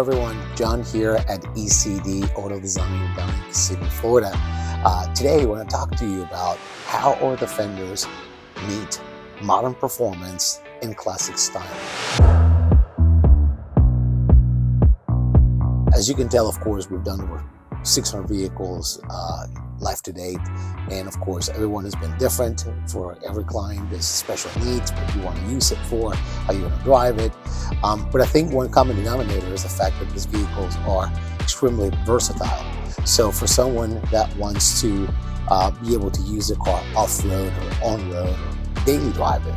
everyone, John here at E.C.D Auto Design down in Kissimmee, Florida. Today we're going to talk to you about how our defenders meet modern performance in classic style. As you can tell, of course, we've done over 600 vehicles life to date, and of course everyone has been different. For every client there's special needs, what you want to use it for, how you want to drive it, but I think one common denominator is the fact that these vehicles are extremely versatile. So for someone that wants to be able to use the car off-road or on-road or daily driving,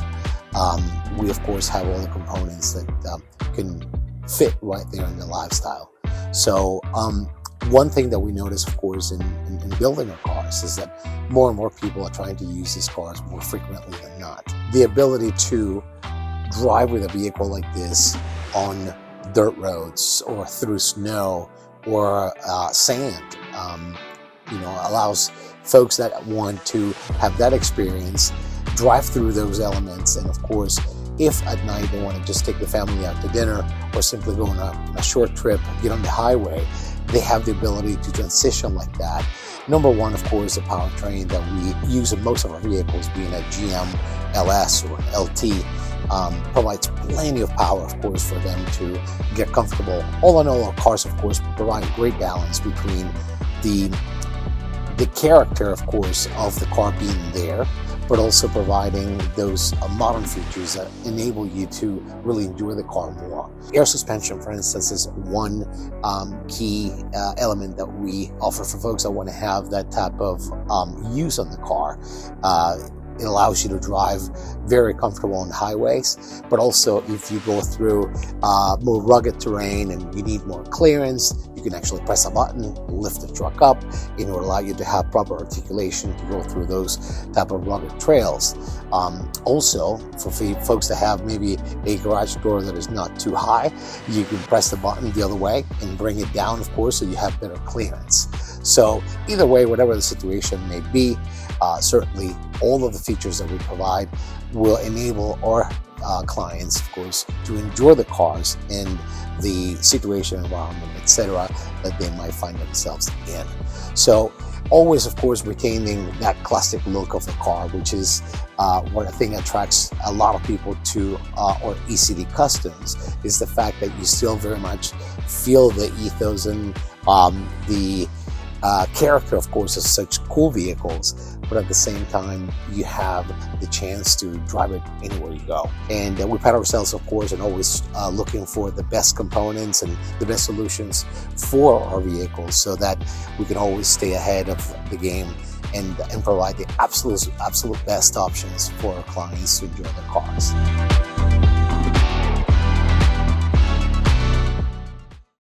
we of course have all the components that can fit right there in the lifestyle. So one thing that we notice, of course, in building our cars is that more and more people are trying to use these cars more frequently than not. The ability to drive with a vehicle like this on dirt roads or through snow or sand, allows folks that want to have that experience drive through those elements. And of course, if at night they want to just take the family out to dinner or simply go on a short trip, get on the highway, they have the ability to transition like that. Number one, of course, the powertrain that we use in most of our vehicles, being a GM LS or LT, provides plenty of power, of course, for them to get comfortable. All in all, our cars, of course, provide great balance between the character, of course, of the car being there, but also providing those modern features that enable you to really enjoy the car more. Air suspension, for instance, is one key element that we offer for folks that want to have that type of use on the car. It allows you to drive very comfortable on highways, but also if you go through more rugged terrain and you need more clearance, you can actually press a button, lift the truck up, and it will allow you to have proper articulation to go through those type of rugged trails. Also, for folks that have maybe a garage door that is not too high, you can press the button the other way and bring it down, of course, so you have better clearance. So either way, whatever the situation may be, certainly all of the features that we provide will enable our clients, of course, to enjoy the cars in the situation, environment, etc., that they might find themselves in. So always, of course, retaining that classic look of the car, which is what I think attracts a lot of people to our E.C.D Customs, is the fact that you still very much feel the ethos and the character, of course, of such cool vehicles, but at the same time, you have the chance to drive it anywhere you go. And we pride ourselves, of course, and always looking for the best components and the best solutions for our vehicles so that we can always stay ahead of the game and provide the absolute best options for our clients to enjoy their cars.